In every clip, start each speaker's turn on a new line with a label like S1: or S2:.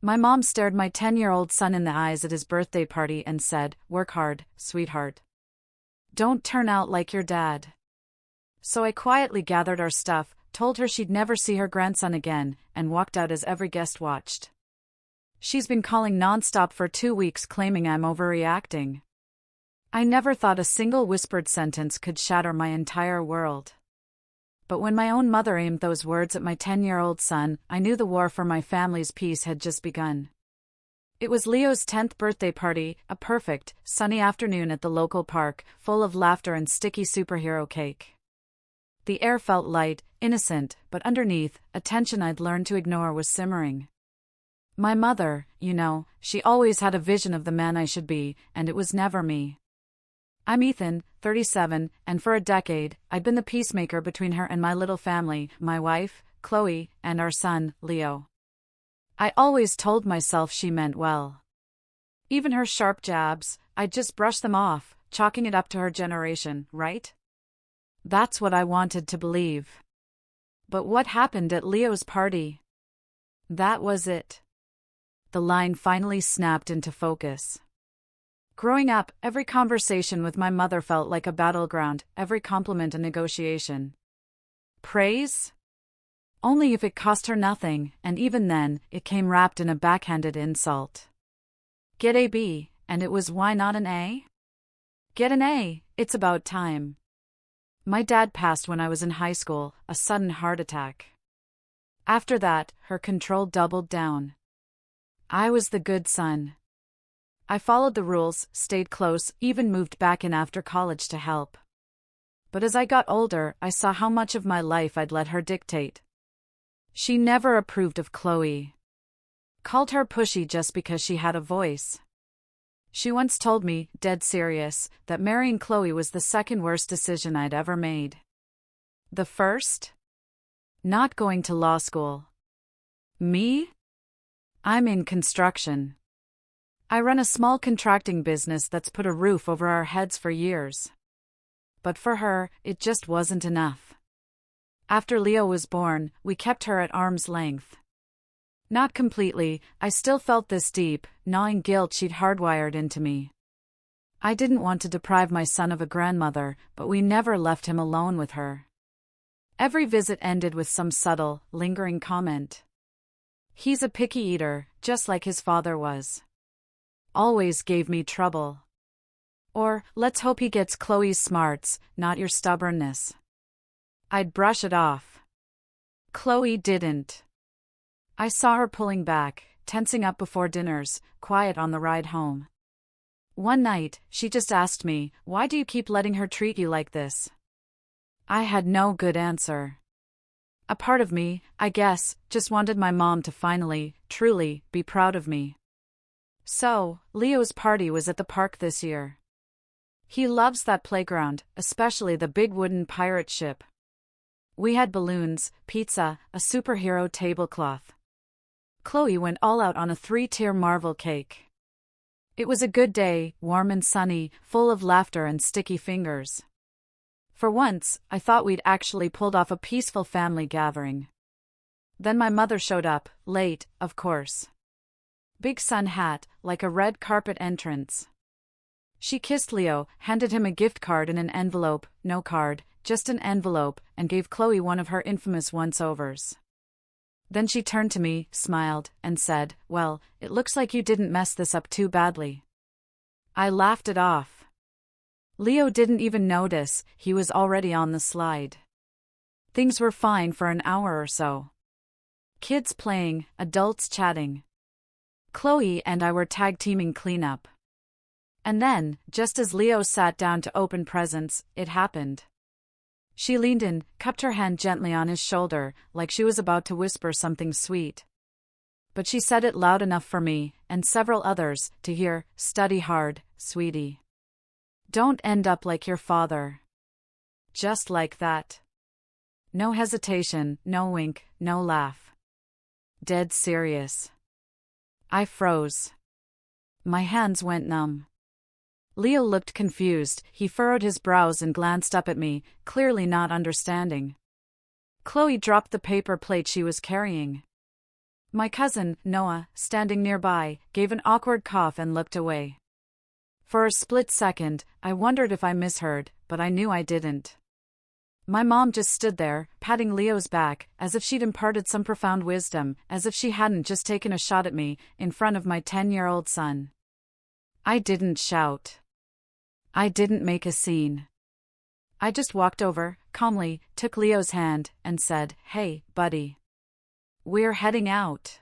S1: My mom stared my 10-year-old son in the eyes at his birthday party and said, "Work hard, sweetheart. Don't turn out like your dad." So I quietly gathered our stuff, told her she'd never see her grandson again, and walked out as every guest watched. She's been calling nonstop for 2 weeks claiming I'm overreacting. I never thought a single whispered sentence could shatter my entire world. But when my own mother aimed those words at my 10-year-old son, I knew the war for my family's peace had just begun. It was Leo's 10th birthday party, a perfect, sunny afternoon at the local park, full of laughter and sticky superhero cake. The air felt light, innocent, but underneath, a tension I'd learned to ignore was simmering. My mother, she always had a vision of the man I should be, and it was never me. I'm Ethan, 37, and for a decade, I'd been the peacemaker between her and my little family, my wife, Chloe, and our son, Leo. I always told myself she meant well. Even her sharp jabs, I'd just brush them off, chalking it up to her generation, right? That's what I wanted to believe. But what happened at Leo's party? That was it. The line finally snapped into focus. Growing up, every conversation with my mother felt like a battleground, every compliment a negotiation. Praise? Only if it cost her nothing, and even then, it came wrapped in a backhanded insult. Get a B, and it was why not an A? Get an A, it's about time. My dad passed when I was in high school, a sudden heart attack. After that, her control doubled down. I was the good son. I followed the rules, stayed close, even moved back in after college to help. But as I got older, I saw how much of my life I'd let her dictate. She never approved of Chloe. Called her pushy just because she had a voice. She once told me, dead serious, that marrying Chloe was the second worst decision I'd ever made. The first? Not going to law school. Me? I'm in construction. I run a small contracting business that's put a roof over our heads for years. But for her, it just wasn't enough. After Leo was born, we kept her at arm's length. Not completely, I still felt this deep, gnawing guilt she'd hardwired into me. I didn't want to deprive my son of a grandmother, but we never left him alone with her. Every visit ended with some subtle, lingering comment. He's a picky eater, just like his father was. Always gave me trouble. Or, let's hope he gets Chloe's smarts, not your stubbornness. I'd brush it off. Chloe didn't. I saw her pulling back, tensing up before dinners, quiet on the ride home. One night, she just asked me, "Why do you keep letting her treat you like this?" I had no good answer. A part of me, I guess, just wanted my mom to finally, truly, be proud of me. So, Leo's party was at the park this year. He loves that playground, especially the big wooden pirate ship. We had balloons, pizza, a superhero tablecloth. Chloe went all out on a 3-tier marble cake. It was a good day, warm and sunny, full of laughter and sticky fingers. For once, I thought we'd actually pulled off a peaceful family gathering. Then my mother showed up, late, of course. Big sun hat, like a red carpet entrance. She kissed Leo, handed him a gift card in an envelope, no card, just an envelope, and gave Chloe one of her infamous once-overs. Then she turned to me, smiled, and said, "Well, it looks like you didn't mess this up too badly." I laughed it off. Leo didn't even notice, he was already on the slide. Things were fine for an hour or so. Kids playing, adults chatting. Chloe and I were tag-teaming cleanup. And then, just as Leo sat down to open presents, it happened. She leaned in, cupped her hand gently on his shoulder, like she was about to whisper something sweet. But she said it loud enough for me, and several others, to hear, "Study hard, sweetie. Don't end up like your father." Just like that. No hesitation, no wink, no laugh. Dead serious. I froze. My hands went numb. Leo looked confused, he furrowed his brows and glanced up at me, clearly not understanding. Chloe dropped the paper plate she was carrying. My cousin, Noah, standing nearby, gave an awkward cough and looked away. For a split second, I wondered if I misheard, but I knew I didn't. My mom just stood there, patting Leo's back, as if she'd imparted some profound wisdom, as if she hadn't just taken a shot at me, in front of my 10-year-old son. I didn't shout. I didn't make a scene. I just walked over, calmly, took Leo's hand, and said, "Hey, buddy. We're heading out."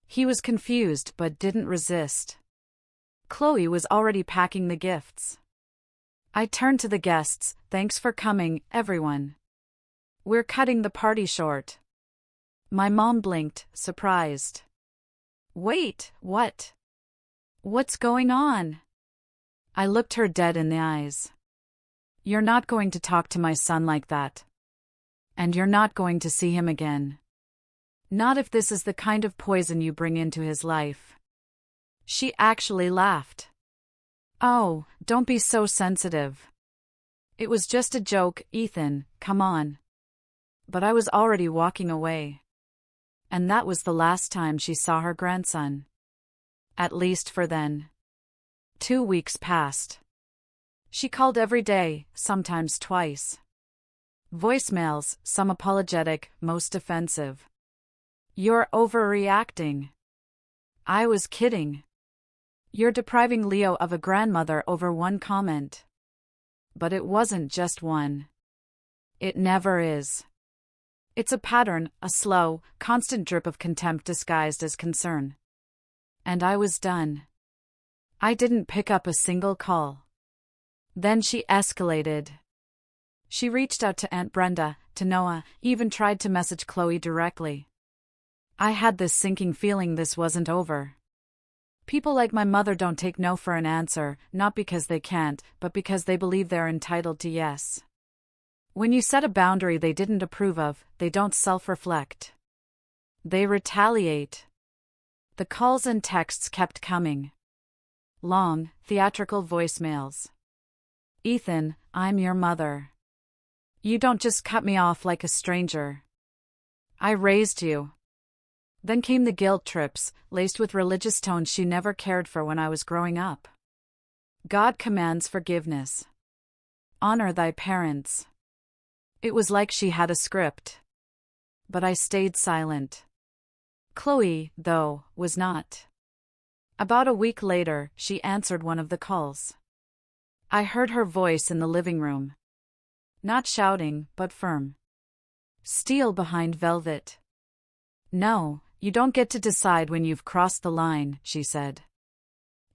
S1: He was confused but didn't resist. Chloe was already packing the gifts. I turned to the guests. "Thanks for coming, everyone. We're cutting the party short." My mom blinked, surprised. "Wait, what? What's going on?" I looked her dead in the eyes. "You're not going to talk to my son like that. And you're not going to see him again. Not if this is the kind of poison you bring into his life." She actually laughed. "Oh, don't be so sensitive. It was just a joke, Ethan, come on." But I was already walking away. And that was the last time she saw her grandson. At least for then. 2 weeks passed. She called every day, sometimes twice. Voicemails, some apologetic, most offensive. "You're overreacting." I was kidding. "You're depriving Leo of a grandmother over one comment." But it wasn't just one. It never is. It's a pattern, a slow, constant drip of contempt disguised as concern. And I was done. I didn't pick up a single call. Then she escalated. She reached out to Aunt Brenda, to Noah, even tried to message Chloe directly. I had this sinking feeling this wasn't over. People like my mother don't take no for an answer, not because they can't, but because they believe they're entitled to yes. When you set a boundary they didn't approve of, they don't self-reflect. They retaliate. The calls and texts kept coming. Long, theatrical voicemails. "Ethan, I'm your mother. You don't just cut me off like a stranger. I raised you." Then came the guilt trips, laced with religious tones she never cared for when I was growing up. "God commands forgiveness. Honor thy parents." It was like she had a script. But I stayed silent. Chloe, though, was not. About a week later, she answered one of the calls. I heard her voice in the living room. Not shouting, but firm. Steel behind velvet. "No, you don't get to decide when you've crossed the line," she said.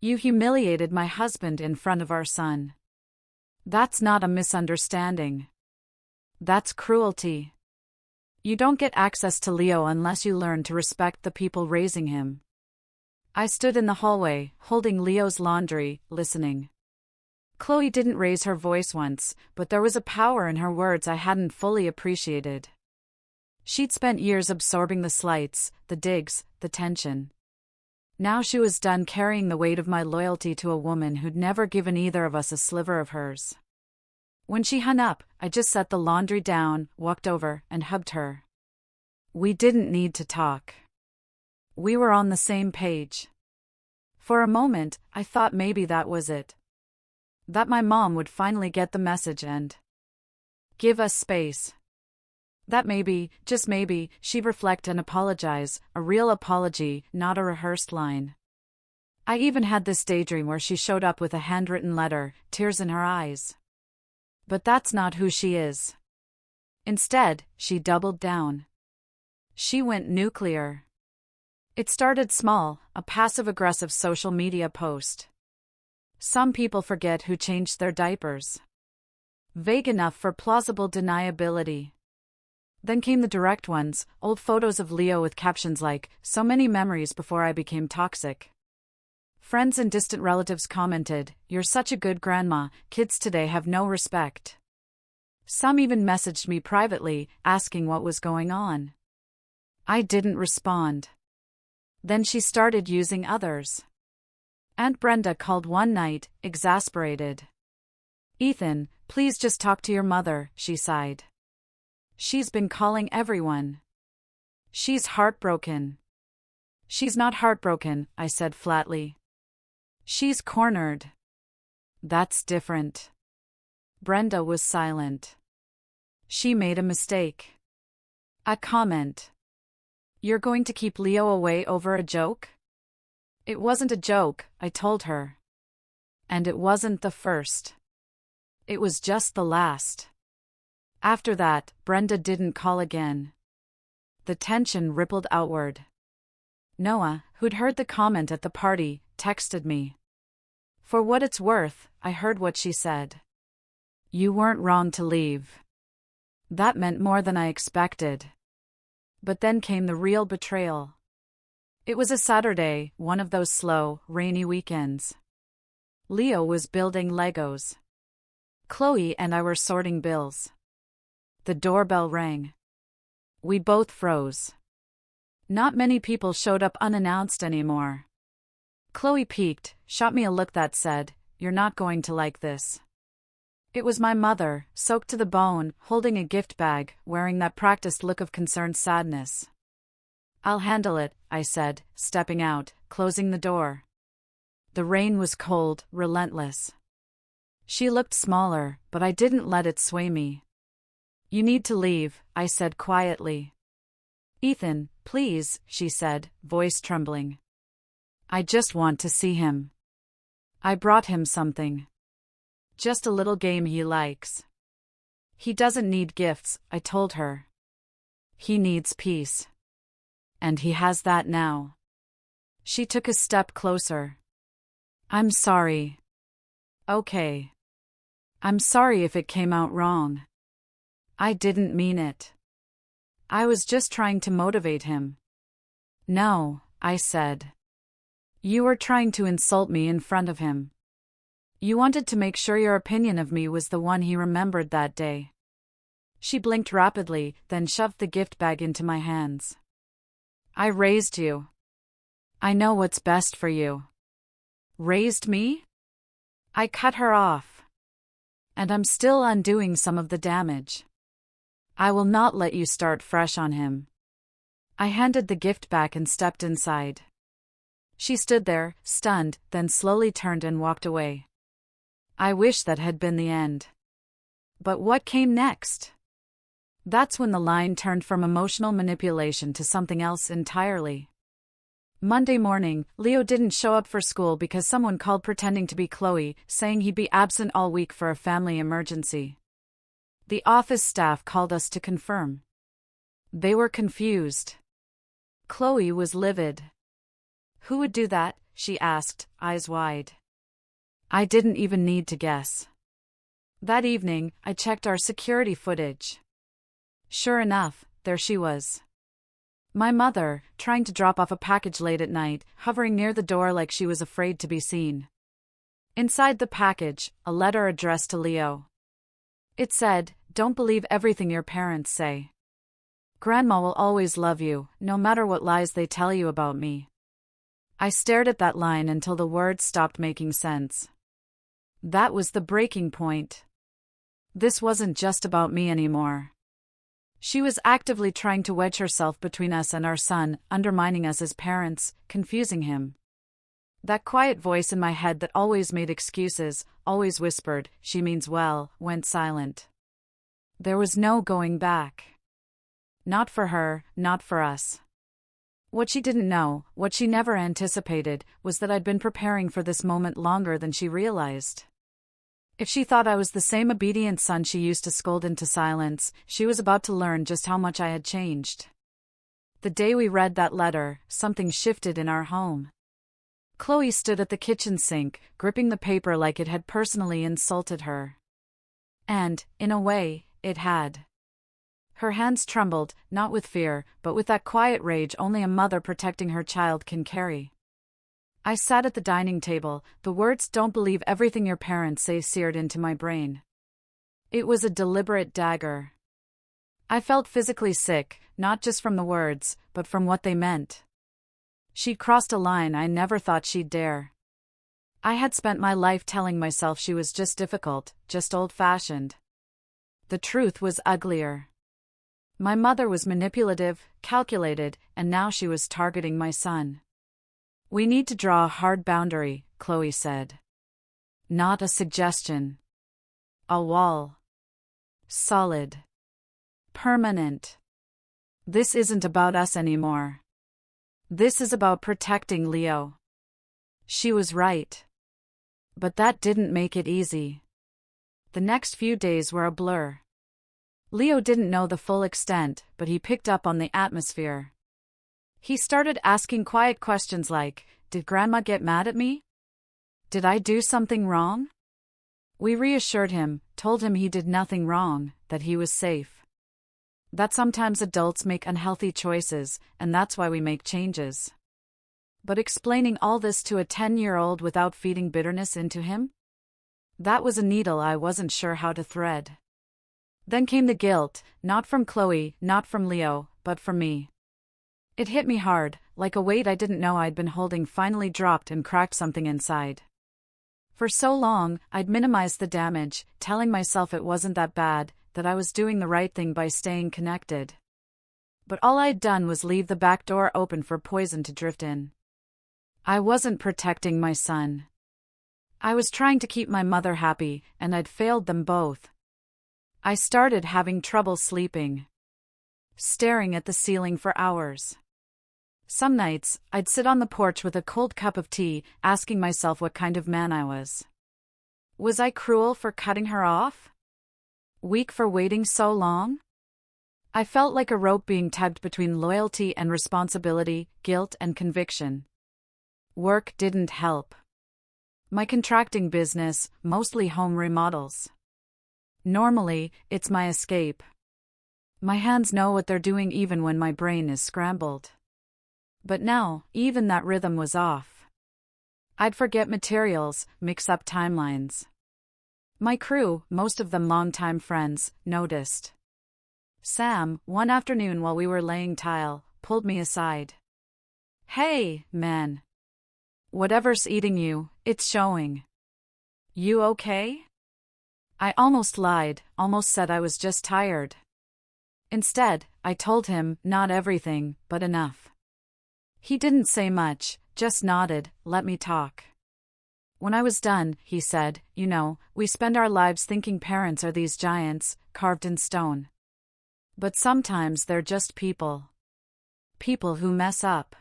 S1: "You humiliated my husband in front of our son. That's not a misunderstanding. That's cruelty. You don't get access to Leo unless you learn to respect the people raising him." I stood in the hallway, holding Leo's laundry, listening. Chloe didn't raise her voice once, but there was a power in her words I hadn't fully appreciated. She'd spent years absorbing the slights, the digs, the tension. Now she was done carrying the weight of my loyalty to a woman who'd never given either of us a sliver of hers. When she hung up, I just set the laundry down, walked over, and hugged her. We didn't need to talk. We were on the same page. For a moment, I thought maybe that was it. That my mom would finally get the message and give us space. That maybe, just maybe, she'd reflect and apologize, a real apology, not a rehearsed line. I even had this daydream where she showed up with a handwritten letter, tears in her eyes. But that's not who she is. Instead, she doubled down. She went nuclear. It started small, a passive-aggressive social media post. Some people forget who changed their diapers. Vague enough for plausible deniability. Then came the direct ones, old photos of Leo with captions like, "So many memories before I became toxic." Friends and distant relatives commented, "You're such a good grandma, kids today have no respect." Some even messaged me privately, asking what was going on. I didn't respond. Then she started using others. Aunt Brenda called one night, exasperated. "Ethan, please just talk to your mother," she sighed. "She's been calling everyone. She's heartbroken. She's not heartbroken, I said flatly. She's cornered. That's different. Brenda was silent. She made a mistake. A comment. You're going to keep Leo away over a joke? It wasn't a joke, I told her. And it wasn't the first. It was just the last. After that, Brenda didn't call again. The tension rippled outward. Noah, who'd heard the comment at the party, texted me. For what it's worth, I heard what she said. You weren't wrong to leave. That meant more than I expected. But then came the real betrayal. It was a Saturday, one of those slow, rainy weekends. Leo was building Legos. Chloe and I were sorting bills. The doorbell rang. We both froze. Not many people showed up unannounced anymore. Chloe peeked, shot me a look that said, "You're not going to like this." It was my mother, soaked to the bone, holding a gift bag, wearing that practiced look of concerned sadness. I'll handle it, I said, stepping out, closing the door. The rain was cold, relentless. She looked smaller, but I didn't let it sway me. You need to leave, I said quietly. Ethan, please, she said, voice trembling. I just want to see him. I brought him something. Just a little game he likes. He doesn't need gifts, I told her. He needs peace. And he has that now. She took a step closer. I'm sorry. Okay. I'm sorry if it came out wrong. I didn't mean it. I was just trying to motivate him. No, I said. You were trying to insult me in front of him. You wanted to make sure your opinion of me was the one he remembered that day. She blinked rapidly, then shoved the gift bag into my hands. I raised you. I know what's best for you. Raised me? I cut her off. And I'm still undoing some of the damage. I will not let you start fresh on him. I handed the gift back and stepped inside. She stood there, stunned, then slowly turned and walked away. I wish that had been the end. But what came next? That's when the line turned from emotional manipulation to something else entirely. Monday morning, Leo didn't show up for school because someone called pretending to be Chloe, saying he'd be absent all week for a family emergency. The office staff called us to confirm. They were confused. Chloe was livid. Who would do that? She asked, eyes wide. I didn't even need to guess. That evening, I checked our security footage. Sure enough, there she was. My mother, trying to drop off a package late at night, hovering near the door like she was afraid to be seen. Inside the package, a letter addressed to Leo. It said, "Don't believe everything your parents say. Grandma will always love you, no matter what lies they tell you about me." I stared at that line until the words stopped making sense. That was the breaking point. This wasn't just about me anymore. She was actively trying to wedge herself between us and our son, undermining us as parents, confusing him. That quiet voice in my head that always made excuses, always whispered, "She means well," went silent. There was no going back. Not for her, not for us. What she didn't know, what she never anticipated, was that I'd been preparing for this moment longer than she realized. If she thought I was the same obedient son she used to scold into silence, she was about to learn just how much I had changed. The day we read that letter, something shifted in our home. Chloe stood at the kitchen sink, gripping the paper like it had personally insulted her. And, in a way, it had. Her hands trembled, not with fear, but with that quiet rage only a mother protecting her child can carry. I sat at the dining table, the words "don't believe everything your parents say" seared into my brain. It was a deliberate dagger. I felt physically sick, not just from the words, but from what they meant. She'd crossed a line I never thought she'd dare. I had spent my life telling myself she was just difficult, just old-fashioned. The truth was uglier. My mother was manipulative, calculated, and now she was targeting my son. We need to draw a hard boundary, Chloe said. Not a suggestion. A wall. Solid. Permanent. This isn't about us anymore. This is about protecting Leo. She was right. But that didn't make it easy. The next few days were a blur. Leo didn't know the full extent, but he picked up on the atmosphere. He started asking quiet questions like, "Did Grandma get mad at me? Did I do something wrong?" We reassured him, told him he did nothing wrong, that he was safe. That sometimes adults make unhealthy choices, and that's why we make changes. But explaining all this to a 10-year-old without feeding bitterness into him? That was a needle I wasn't sure how to thread. Then came the guilt, not from Chloe, not from Leo, but from me. It hit me hard, like a weight I didn't know I'd been holding finally dropped and cracked something inside. For so long, I'd minimized the damage, telling myself it wasn't that bad, that I was doing the right thing by staying connected. But all I'd done was leave the back door open for poison to drift in. I wasn't protecting my son. I was trying to keep my mother happy, and I'd failed them both. I started having trouble sleeping. Staring at the ceiling for hours. Some nights, I'd sit on the porch with a cold cup of tea, asking myself what kind of man I was. Was I cruel for cutting her off? Weak for waiting so long? I felt like a rope being tugged between loyalty and responsibility, guilt and conviction. Work didn't help. My contracting business, mostly home remodels. Normally, it's my escape. My hands know what they're doing even when my brain is scrambled. But now, even that rhythm was off. I'd forget materials, mix up timelines. My crew, most of them longtime friends, noticed. Sam, one afternoon while we were laying tile, pulled me aside. "Hey, man. Whatever's eating you, it's showing. You okay?" I almost lied, almost said I was just tired. Instead, I told him, not everything, but enough. He didn't say much, just nodded, let me talk. When I was done, he said, "You know, we spend our lives thinking parents are these giants, carved in stone. But sometimes they're just people. People who mess up.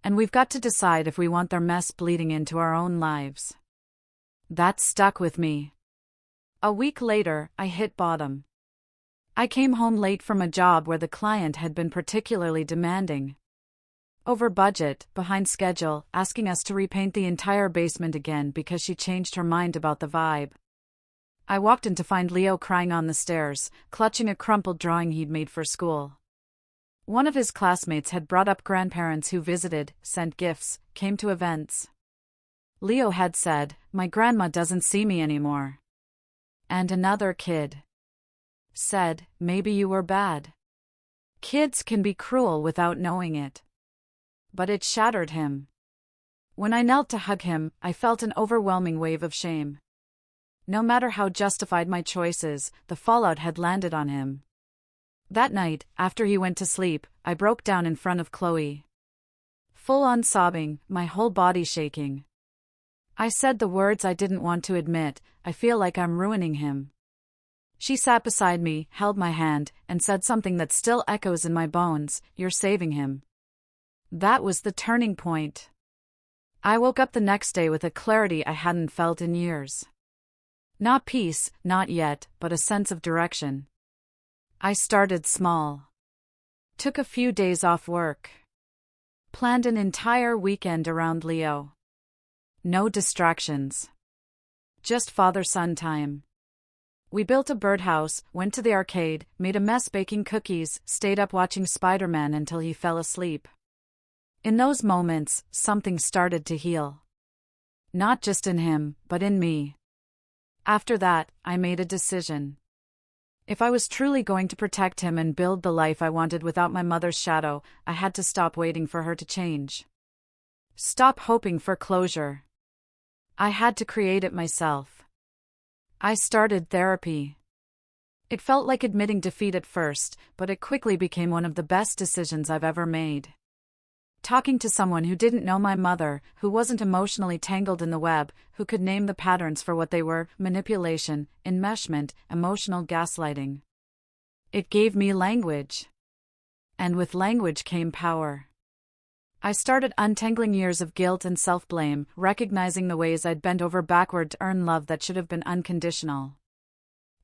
S1: And we've got to decide if we want their mess bleeding into our own lives." That stuck with me. A week later, I hit bottom. I came home late from a job where the client had been particularly demanding. Over budget, behind schedule, asking us to repaint the entire basement again because she changed her mind about the vibe. I walked in to find Leo crying on the stairs, clutching a crumpled drawing he'd made for school. One of his classmates had brought up grandparents who visited, sent gifts, came to events. Leo had said, "My grandma doesn't see me anymore." And another kid said, "Maybe you were bad." Kids can be cruel without knowing it. But it shattered him. When I knelt to hug him, I felt an overwhelming wave of shame. No matter how justified my choices, the fallout had landed on him. That night, after he went to sleep, I broke down in front of Chloe. Full on sobbing, my whole body shaking. I said the words I didn't want to admit, "I feel like I'm ruining him." She sat beside me, held my hand, and said something that still echoes in my bones, "You're saving him." That was the turning point. I woke up the next day with a clarity I hadn't felt in years. Not peace, not yet, but a sense of direction. I started small. Took a few days off work. Planned an entire weekend around Leo. No distractions. Just father-son time. We built a birdhouse, went to the arcade, made a mess baking cookies, stayed up watching Spider-Man until he fell asleep. In those moments, something started to heal. Not just in him, but in me. After that, I made a decision. If I was truly going to protect him and build the life I wanted without my mother's shadow, I had to stop waiting for her to change. Stop hoping for closure. I had to create it myself. I started therapy. It felt like admitting defeat at first, but it quickly became one of the best decisions I've ever made. Talking to someone who didn't know my mother, who wasn't emotionally tangled in the web, who could name the patterns for what they were: manipulation, enmeshment, emotional gaslighting. It gave me language. And with language came power. I started untangling years of guilt and self-blame, recognizing the ways I'd bent over backward to earn love that should have been unconditional.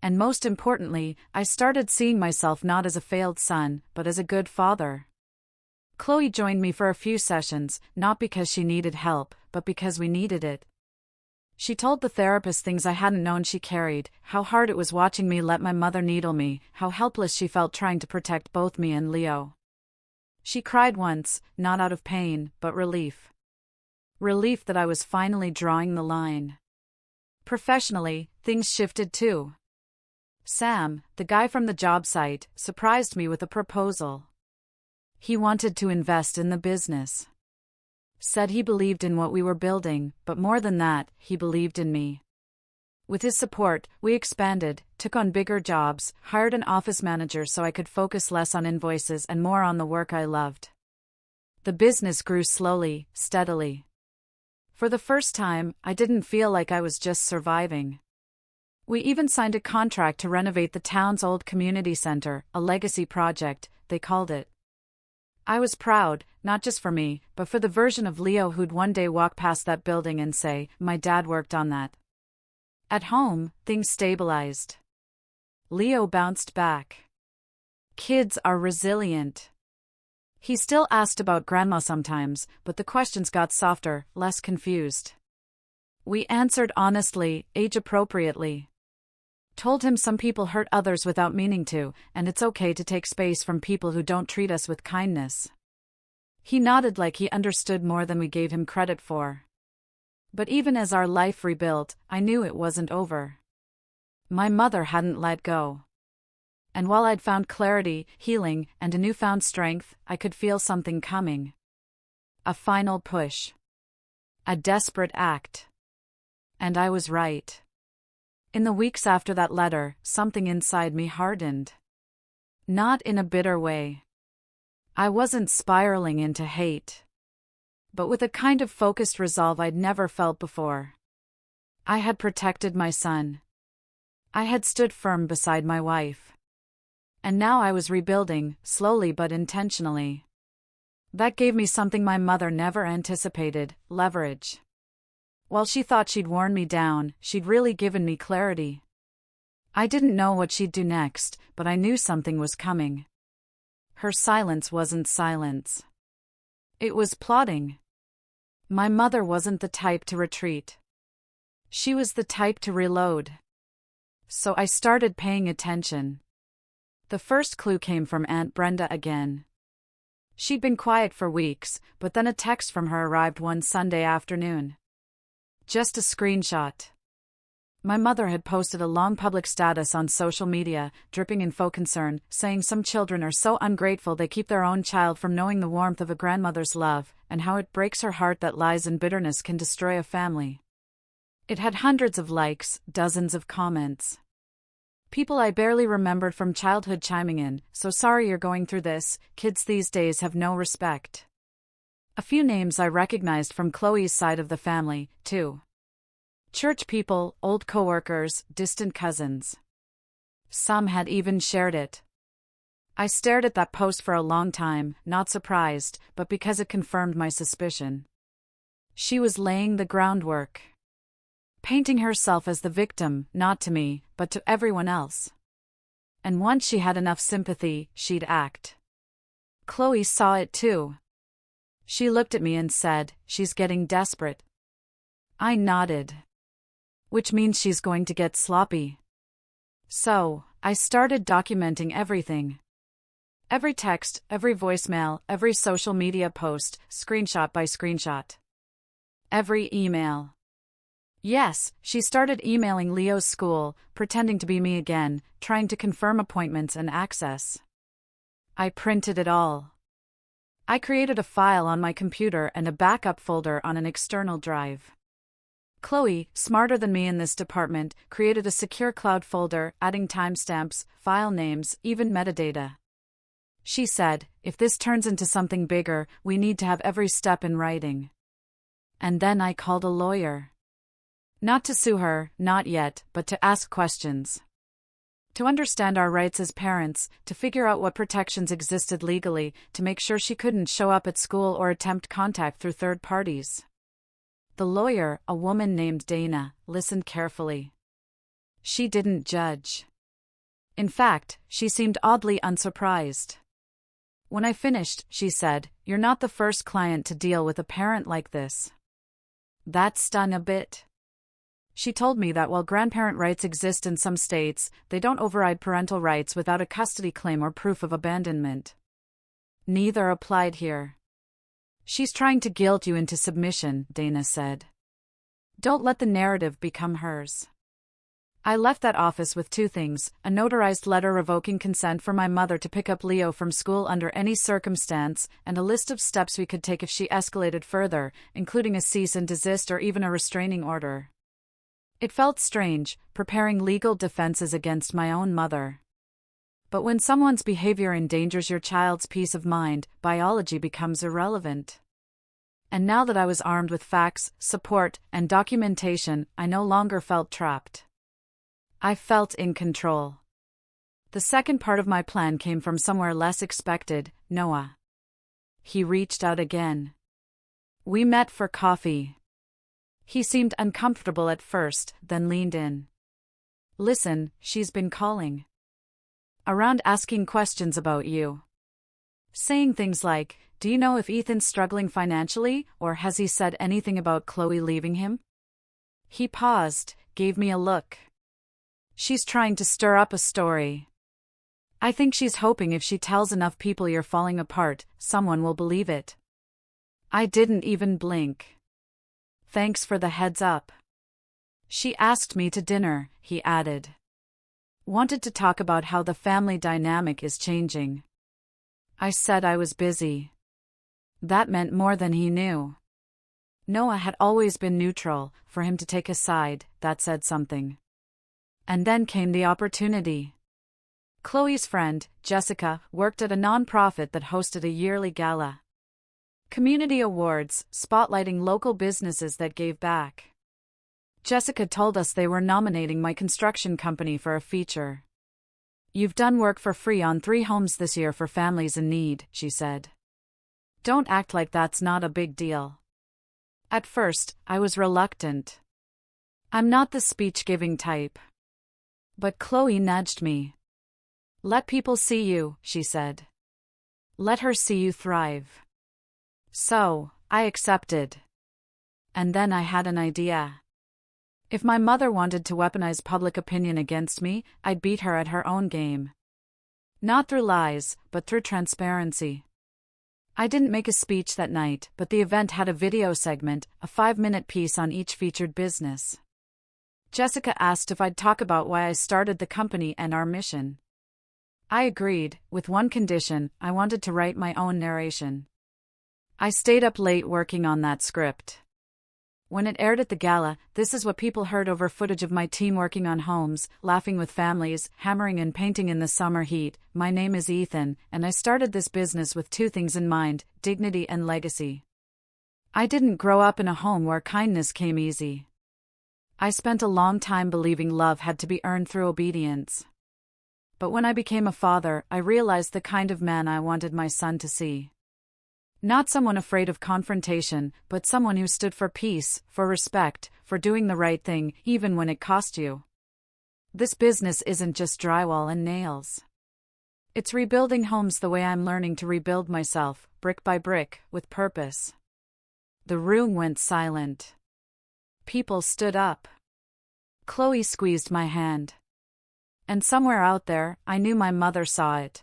S1: And most importantly, I started seeing myself not as a failed son, but as a good father. Chloe joined me for a few sessions, not because she needed help, but because we needed it. She told the therapist things I hadn't known she carried: how hard it was watching me let my mother needle me, how helpless she felt trying to protect both me and Leo. She cried once, not out of pain, but relief. Relief that I was finally drawing the line. Professionally, things shifted too. Sam, the guy from the job site, surprised me with a proposal. He wanted to invest in the business. Said he believed in what we were building, but more than that, he believed in me. With his support, we expanded, took on bigger jobs, hired an office manager so I could focus less on invoices and more on the work I loved. The business grew slowly, steadily. For the first time, I didn't feel like I was just surviving. We even signed a contract to renovate the town's old community center, a legacy project, they called it. I was proud, not just for me, but for the version of Leo who'd one day walk past that building and say, "My dad worked on that." At home, things stabilized. Leo bounced back. Kids are resilient. He still asked about grandma sometimes, but the questions got softer, less confused. We answered honestly, age-appropriately. Told him some people hurt others without meaning to, and it's okay to take space from people who don't treat us with kindness. He nodded like he understood more than we gave him credit for. But even as our life rebuilt, I knew it wasn't over. My mother hadn't let go. And while I'd found clarity, healing, and a newfound strength, I could feel something coming. A final push. A desperate act. And I was right. In the weeks after that letter, something inside me hardened. Not in a bitter way. I wasn't spiraling into hate. But with a kind of focused resolve I'd never felt before. I had protected my son. I had stood firm beside my wife. And now I was rebuilding, slowly but intentionally. That gave me something my mother never anticipated: leverage. While she thought she'd worn me down, she'd really given me clarity. I didn't know what she'd do next, but I knew something was coming. Her silence wasn't silence. It was plotting. My mother wasn't the type to retreat. She was the type to reload. So I started paying attention. The first clue came from Aunt Brenda again. She'd been quiet for weeks, but then a text from her arrived one Sunday afternoon. Just a screenshot. My mother had posted a long public status on social media, dripping info concern, saying some children are so ungrateful they keep their own child from knowing the warmth of a grandmother's love, and how it breaks her heart that lies and bitterness can destroy a family. It had hundreds of likes, dozens of comments. People I barely remembered from childhood chiming in: "So sorry you're going through this, kids these days have no respect." A few names I recognized from Chloe's side of the family, too. Church people, old coworkers, distant cousins. Some had even shared it. I stared at that post for a long time, not surprised, but because it confirmed my suspicion. She was laying the groundwork. Painting herself as the victim, not to me, but to everyone else. And once she had enough sympathy, she'd act. Chloe saw it too. She looked at me and said, "She's getting desperate." I nodded. Which means she's going to get sloppy. So, I started documenting everything. Every text, every voicemail, every social media post, screenshot by screenshot. Every email. Yes, she started emailing Leo's school, pretending to be me again, trying to confirm appointments and access. I printed it all. I created a file on my computer and a backup folder on an external drive. Chloe, smarter than me in this department, created a secure cloud folder, adding timestamps, file names, even metadata. She said, if this turns into something bigger, we need to have every step in writing. And then I called a lawyer. Not to sue her, not yet, but to ask questions. To understand our rights as parents, to figure out what protections existed legally, to make sure she couldn't show up at school or attempt contact through third parties. The lawyer, a woman named Dana, listened carefully. She didn't judge. In fact, she seemed oddly unsurprised. When I finished, she said, "You're not the first client to deal with a parent like this." That stung a bit. She told me that while grandparent rights exist in some states, they don't override parental rights without a custody claim or proof of abandonment. Neither applied here. She's trying to guilt you into submission, Dana said. Don't let the narrative become hers. I left that office with two things: a notarized letter revoking consent for my mother to pick up Leo from school under any circumstance, and a list of steps we could take if she escalated further, including a cease and desist or even a restraining order. It felt strange, preparing legal defenses against my own mother. But when someone's behavior endangers your child's peace of mind, biology becomes irrelevant. And now that I was armed with facts, support, and documentation, I no longer felt trapped. I felt in control. The second part of my plan came from somewhere less expected, Noah. He reached out again. We met for coffee. He seemed uncomfortable at first, then leaned in. Listen, she's been calling around asking questions about you. Saying things like, do you know if Ethan's struggling financially, or has he said anything about Chloe leaving him? He paused, gave me a look. She's trying to stir up a story. I think she's hoping if she tells enough people you're falling apart, someone will believe it. I didn't even blink. Thanks for the heads up. She asked me to dinner, he added. Wanted to talk about how the family dynamic is changing. I said I was busy. That meant more than he knew. Noah had always been neutral. For him to take a side, that said something. And then came the opportunity. Chloe's friend, Jessica, worked at a nonprofit that hosted a yearly gala. Community awards, spotlighting local businesses that gave back. Jessica told us they were nominating my construction company for a feature. You've done work for free on 3 homes this year for families in need, she said. Don't act like that's not a big deal. At first, I was reluctant. I'm not the speech-giving type. But Chloe nudged me. Let people see you, she said. Let her see you thrive. So, I accepted. And then I had an idea. If my mother wanted to weaponize public opinion against me, I'd beat her at her own game. Not through lies, but through transparency. I didn't make a speech that night, but the event had a video segment, a 5-minute piece on each featured business. Jessica asked if I'd talk about why I started the company and our mission. I agreed, with one condition: I wanted to write my own narration. I stayed up late working on that script. When it aired at the gala, this is what people heard over footage of my team working on homes, laughing with families, hammering and painting in the summer heat. My name is Ethan, and I started this business with 2 things in mind: dignity and legacy. I didn't grow up in a home where kindness came easy. I spent a long time believing love had to be earned through obedience. But when I became a father, I realized the kind of man I wanted my son to see. Not someone afraid of confrontation, but someone who stood for peace, for respect, for doing the right thing, even when it cost you. This business isn't just drywall and nails. It's rebuilding homes the way I'm learning to rebuild myself, brick by brick, with purpose. The room went silent. People stood up. Chloe squeezed my hand. And somewhere out there, I knew my mother saw it.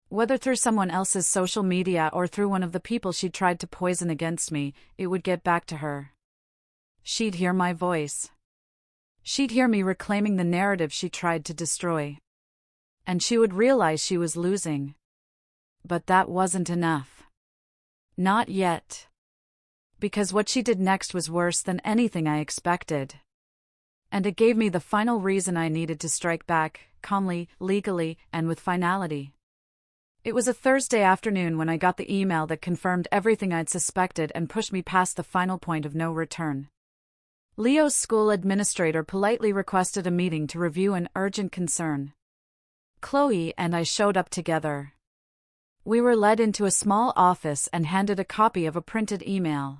S1: Whether through someone else's social media or through one of the people she tried to poison against me, it would get back to her. She'd hear my voice. She'd hear me reclaiming the narrative she tried to destroy. And she would realize she was losing. But that wasn't enough. Not yet. Because what she did next was worse than anything I expected. And it gave me the final reason I needed to strike back, calmly, legally, and with finality. It was a Thursday afternoon when I got the email that confirmed everything I'd suspected and pushed me past the final point of no return. Leo's school administrator politely requested a meeting to review an urgent concern. Chloe and I showed up together. We were led into a small office and handed a copy of a printed email.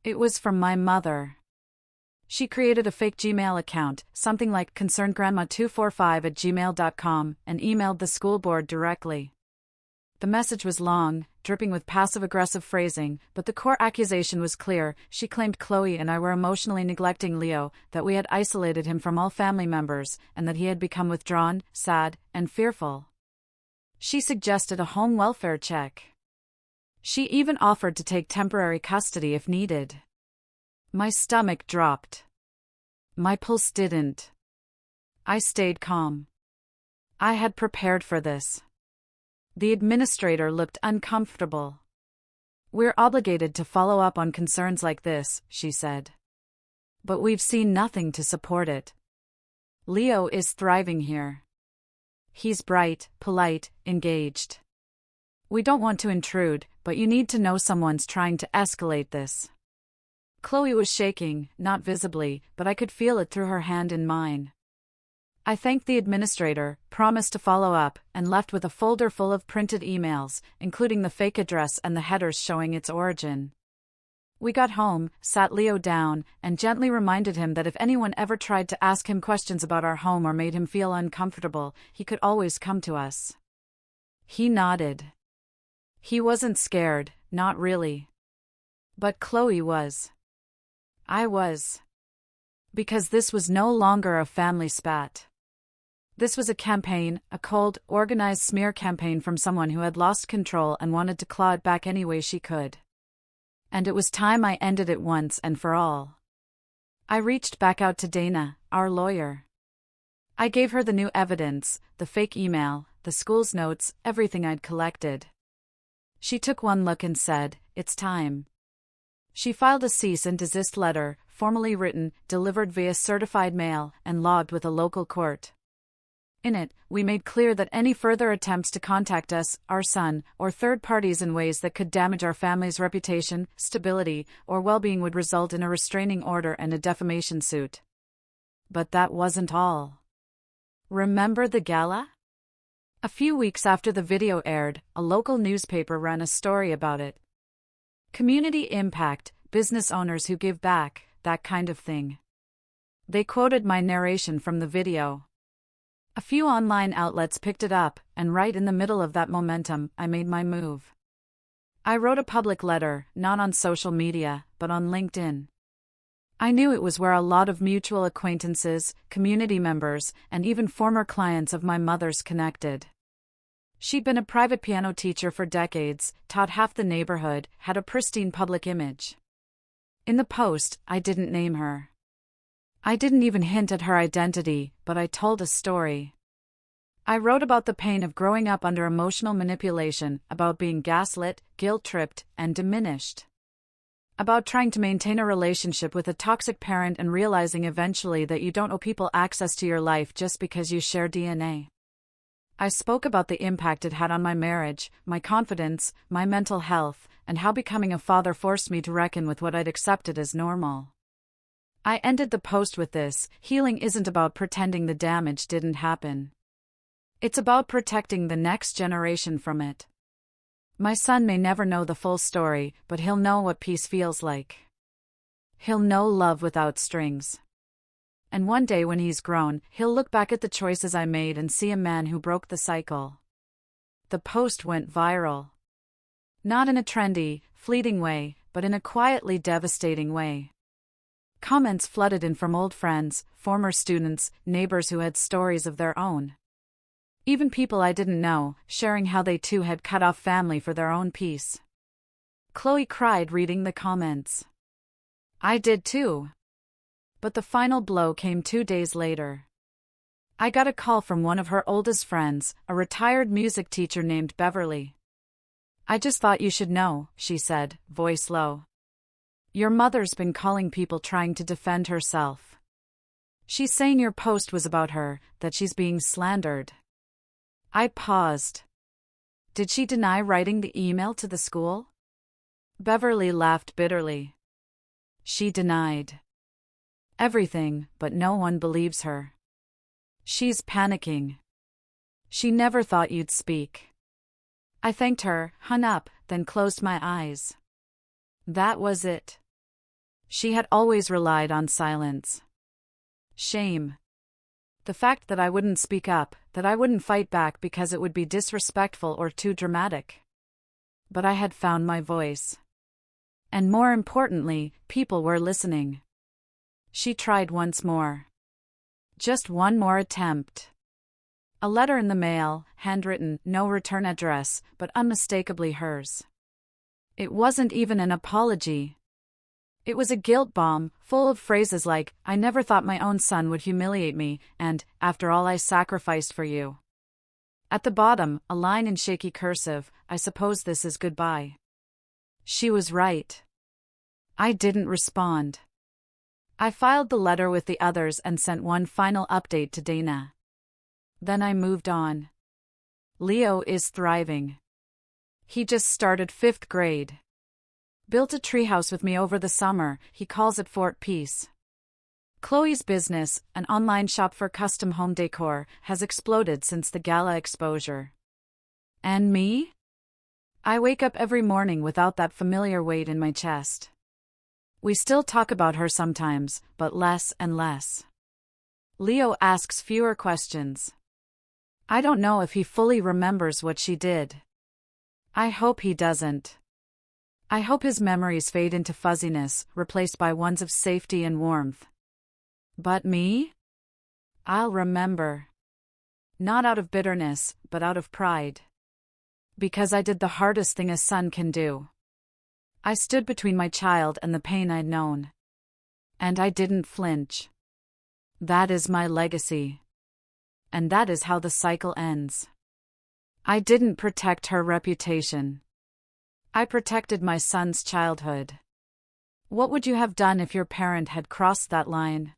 S1: It was from my mother. She created a fake Gmail account, something like concernedgrandma245@gmail.com, and emailed the school board directly. The message was long, dripping with passive-aggressive phrasing, but the core accusation was clear. She claimed Chloe and I were emotionally neglecting Leo, that we had isolated him from all family members, and that he had become withdrawn, sad, and fearful. She suggested a home welfare check. She even offered to take temporary custody if needed. My stomach dropped. My pulse didn't. I stayed calm. I had prepared for this. The administrator looked uncomfortable. "We're obligated to follow up on concerns like this," she said. "But we've seen nothing to support it. Leo is thriving here. He's bright, polite, engaged. We don't want to intrude, but you need to know someone's trying to escalate this." Chloe was shaking, not visibly, but I could feel it through her hand in mine. I thanked the administrator, promised to follow up, and left with a folder full of printed emails, including the fake address and the headers showing its origin. We got home, sat Leo down, and gently reminded him that if anyone ever tried to ask him questions about our home or made him feel uncomfortable, he could always come to us. He nodded. He wasn't scared, not really. But Chloe was. I was. Because this was no longer a family spat. This was a campaign, a cold, organized smear campaign from someone who had lost control and wanted to claw it back any way she could. And it was time I ended it once and for all. I reached back out to Dana, our lawyer. I gave her the new evidence, the fake email, the school's notes, everything I'd collected. She took one look and said, "It's time." She filed a cease and desist letter, formally written, delivered via certified mail, and logged with a local court. In it, we made clear that any further attempts to contact us, our son, or third parties in ways that could damage our family's reputation, stability, or well-being would result in a restraining order and a defamation suit. But that wasn't all. Remember the gala? A few weeks after the video aired, a local newspaper ran a story about it. Community impact, business owners who give back, that kind of thing. They quoted my narration from the video. A few online outlets picked it up, and right in the middle of that momentum, I made my move. I wrote a public letter, not on social media, but on LinkedIn. I knew it was where a lot of mutual acquaintances, community members, and even former clients of my mother's connected. She'd been a private piano teacher for decades, taught half the neighborhood, had a pristine public image. In the post, I didn't name her. I didn't even hint at her identity, but I told a story. I wrote about the pain of growing up under emotional manipulation, about being gaslit, guilt-tripped, and diminished. About trying to maintain a relationship with a toxic parent and realizing eventually that you don't owe people access to your life just because you share DNA. I spoke about the impact it had on my marriage, my confidence, my mental health, and how becoming a father forced me to reckon with what I'd accepted as normal. I ended the post with this: healing isn't about pretending the damage didn't happen. It's about protecting the next generation from it. My son may never know the full story, but he'll know what peace feels like. He'll know love without strings. And one day when he's grown, he'll look back at the choices I made and see a man who broke the cycle. The post went viral. Not in a trendy, fleeting way, but in a quietly devastating way. Comments flooded in from old friends, former students, neighbors who had stories of their own. Even people I didn't know, sharing how they too had cut off family for their own peace. Chloe cried reading the comments. I did too. But the final blow came 2 days later. I got a call from one of her oldest friends, a retired music teacher named Beverly. "I just thought you should know," she said, voice low. Your mother's been calling people trying to defend herself. She's saying your post was about her, that she's being slandered. I paused. Did she deny writing the email to the school? Beverly laughed bitterly. She denied everything, but no one believes her. She's panicking. She never thought you'd speak. I thanked her, hung up, then closed my eyes. That was it. She had always relied on silence. Shame. The fact that I wouldn't speak up, that I wouldn't fight back because it would be disrespectful or too dramatic. But I had found my voice. And more importantly, people were listening. She tried once more. Just one more attempt. A letter in the mail, handwritten, no return address, but unmistakably hers. It wasn't even an apology. It was a guilt bomb, full of phrases like, I never thought my own son would humiliate me, and, after all I sacrificed for you. At the bottom, a line in shaky cursive, I suppose this is goodbye. She was right. I didn't respond. I filed the letter with the others and sent one final update to Dana. Then I moved on. Leo is thriving. He just started 5th grade. Built a treehouse with me over the summer, he calls it Fort Peace. Chloe's business, an online shop for custom home decor, has exploded since the gala exposure. And me? I wake up every morning without that familiar weight in my chest. We still talk about her sometimes, but less and less. Leo asks fewer questions. I don't know if he fully remembers what she did. I hope he doesn't. I hope his memories fade into fuzziness, replaced by ones of safety and warmth. But me? I'll remember. Not out of bitterness, but out of pride. Because I did the hardest thing a son can do. I stood between my child and the pain I'd known. And I didn't flinch. That is my legacy. And that is how the cycle ends. I didn't protect her reputation. I protected my son's childhood. What would you have done if your parent had crossed that line?